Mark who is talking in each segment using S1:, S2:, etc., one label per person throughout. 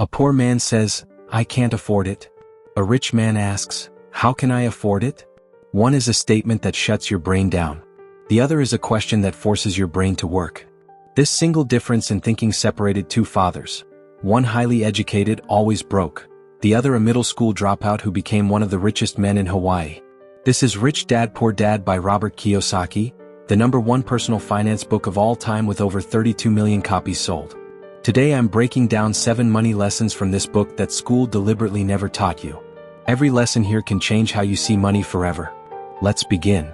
S1: A poor man says, "I can't afford it." A rich man asks, "How can I afford it?" One is a statement that shuts your brain down. The other is a question that forces your brain to work. This single difference in thinking separated two fathers. One highly educated, always broke. The other a middle school dropout who became one of the richest men in Hawaii. This is Rich Dad Poor Dad by Robert Kiyosaki, the #1 personal finance book of all time with over 32 million copies sold. Today I'm breaking down 7 money lessons from this book that school deliberately never taught you. Every lesson here can change how you see money forever. Let's begin.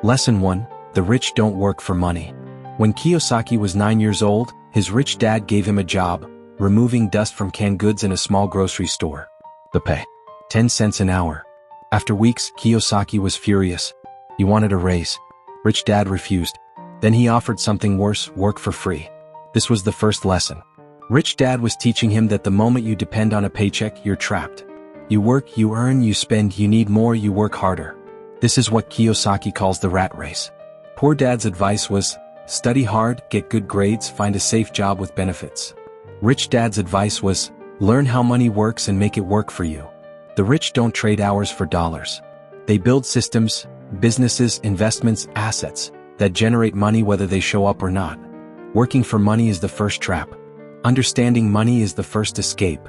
S1: Lesson 1, the rich don't work for money. When Kiyosaki was 9 years old, his rich dad gave him a job, removing dust from canned goods in a small grocery store. The pay, 10 cents an hour. After weeks, Kiyosaki was furious. He wanted a raise. Rich dad refused. Then he offered something worse, work for free. This was the first lesson. Rich dad was teaching him that the moment you depend on a paycheck, you're trapped. You work, you earn, you spend, you need more, you work harder. This is what Kiyosaki calls the rat race. Poor dad's advice was, study hard, get good grades, find a safe job with benefits. Rich dad's advice was, learn how money works and make it work for you. The rich don't trade hours for dollars. They build systems, businesses, investments, assets that generate money whether they show up or not. Working for money is the first trap. Understanding money is the first escape.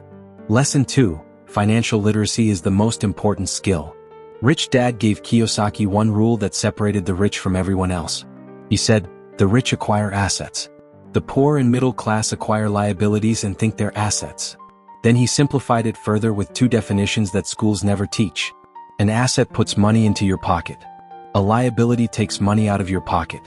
S1: Lesson 2, financial literacy is the most important skill. Rich dad gave Kiyosaki one rule that separated the rich from everyone else. He said, the rich acquire assets. The poor and middle class acquire liabilities and think they're assets. Then he simplified it further with 2 definitions that schools never teach. An asset puts money into your pocket. A liability takes money out of your pocket.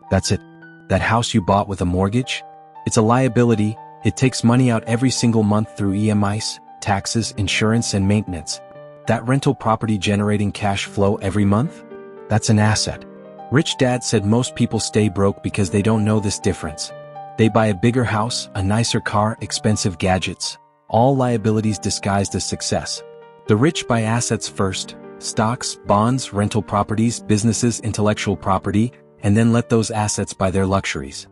S1: That's it. That house you bought with a mortgage? It's a liability. It takes money out every single month through EMIs, taxes, insurance, and maintenance. That rental property generating cash flow every month? That's an asset. Rich dad said most people stay broke because they don't know this difference. They buy a bigger house, a nicer car, expensive gadgets. All liabilities disguised as success. The rich buy assets first, stocks, bonds, rental properties, businesses, intellectual property, and then let those assets buy their luxuries.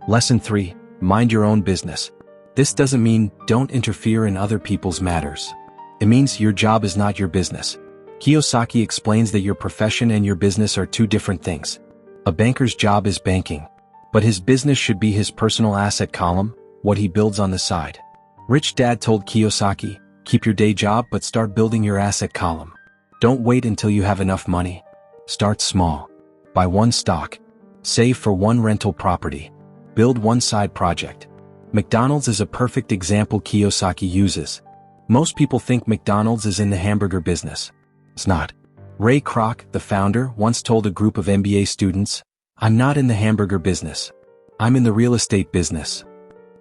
S1: Lesson 3, mind your own business. This doesn't mean don't interfere in other people's matters. It means your job is not your business. Kiyosaki explains that your profession and your business are 2 different things. A banker's job is banking, but his business should be his personal asset column, what he builds on the side. Rich dad told Kiyosaki, keep your day job but start building your asset column. Don't wait until you have enough money. Start small. Buy 1 stock. Save for 1 rental property. Build 1 side project. McDonald's is a perfect example Kiyosaki uses. Most people think McDonald's is in the hamburger business. It's not. Ray Kroc, the founder, once told a group of MBA students, I'm not in the hamburger business. I'm in the real estate business.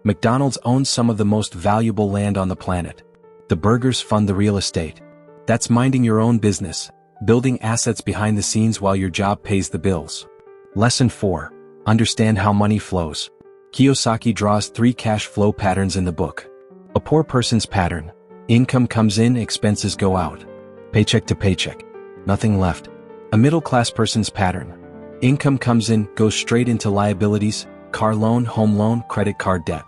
S1: McDonald's owns some of the most valuable land on the planet. The burgers fund the real estate. That's minding your own business, building assets behind the scenes while your job pays the bills. Lesson 4, understand how money flows. Kiyosaki draws 3 cash flow patterns in the book. A poor person's pattern. Income comes in, expenses go out. Paycheck to paycheck. Nothing left. A middle-class person's pattern. Income comes in, goes straight into liabilities, car loan, home loan, credit card debt.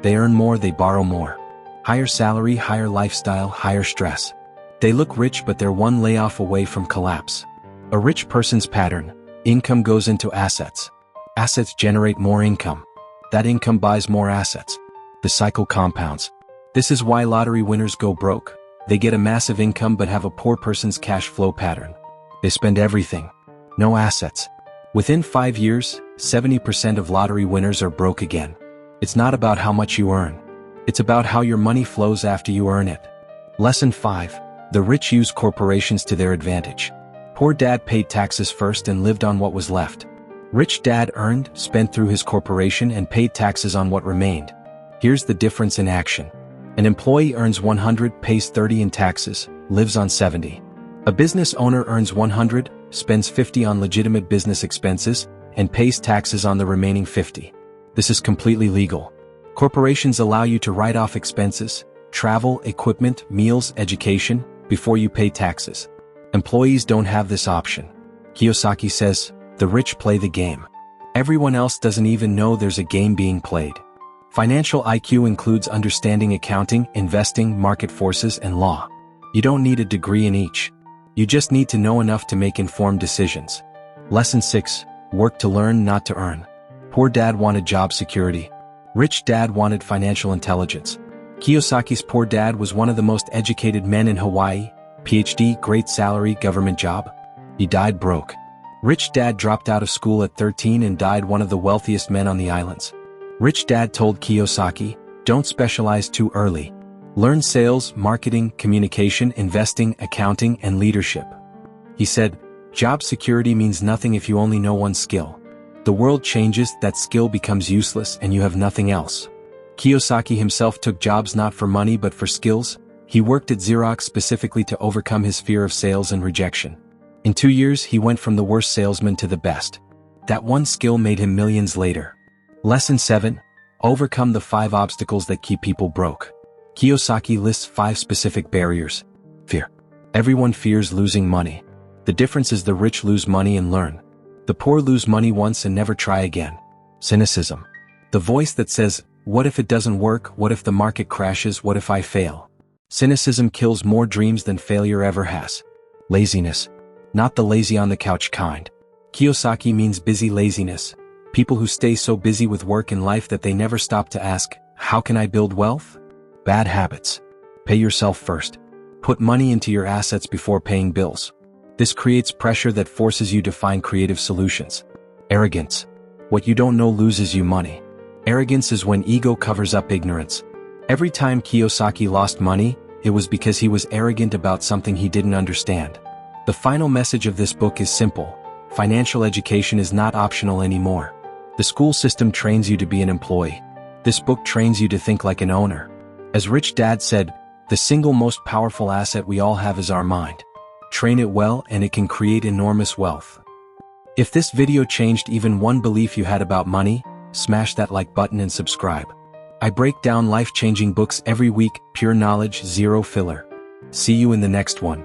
S1: They earn more, they borrow more. Higher salary, higher lifestyle, higher stress. They look rich but they're 1 layoff away from collapse. A rich person's pattern. Income goes into assets. Assets generate more income. That income buys more assets. The cycle compounds. This is why lottery winners go broke. They get a massive income but have a poor person's cash flow pattern. They spend everything. No assets. Within 5 years, 70% of lottery winners are broke again. It's not about how much you earn. It's about how your money flows after you earn it. Lesson 5. The rich use corporations to their advantage. Poor dad paid taxes first and lived on what was left. Rich dad earned, spent through his corporation and paid taxes on what remained. Here's the difference in action. An employee earns 100, pays 30 in taxes, lives on 70. A business owner earns 100, spends 50 on legitimate business expenses, and pays taxes on the remaining 50. This is completely legal. Corporations allow you to write off expenses, travel, equipment, meals, education, before you pay taxes. Employees don't have this option. Kiyosaki says, the rich play the game. Everyone else doesn't even know there's a game being played. Financial IQ includes understanding accounting, investing, market forces, and law. You don't need a degree in each. You just need to know enough to make informed decisions. Lesson 6. Work to learn, not to earn. Poor dad wanted job security. Rich dad wanted financial intelligence. Kiyosaki's poor dad was one of the most educated men in Hawaii, PhD, great salary, government job. He died broke. Rich dad dropped out of school at 13 and died one of the wealthiest men on the islands. Rich dad told Kiyosaki, "Don't specialize too early. Learn sales, marketing, communication, investing, accounting, and leadership." He said, "Job security means nothing if you only know one skill. The world changes, that skill becomes useless, and you have nothing else." Kiyosaki himself took jobs not for money but for skills. He worked at Xerox specifically to overcome his fear of sales and rejection. In 2 years, he went from the worst salesman to the best. That one skill made him millions later. Lesson 7. Overcome the 5 obstacles that keep people broke. Kiyosaki lists 5 specific barriers. Fear. Everyone fears losing money. The difference is the rich lose money and learn. The poor lose money once and never try again. Cynicism. The voice that says, "What if it doesn't work? What if the market crashes? What if I fail?" Cynicism kills more dreams than failure ever has. Laziness. Not the lazy on the couch kind. Kiyosaki means busy laziness. People who stay so busy with work and life that they never stop to ask, "How can I build wealth?" Bad habits. Pay yourself first. Put money into your assets before paying bills. This creates pressure that forces you to find creative solutions. Arrogance. What you don't know loses you money. Arrogance is when ego covers up ignorance. Every time Kiyosaki lost money, it was because he was arrogant about something he didn't understand. The final message of this book is simple. Financial education is not optional anymore. The school system trains you to be an employee. This book trains you to think like an owner. As Rich Dad said, the single most powerful asset we all have is our mind. Train it well and it can create enormous wealth. If this video changed even one belief you had about money, smash that like button and subscribe. I break down life-changing books every week, pure knowledge, zero filler. See you in the next one.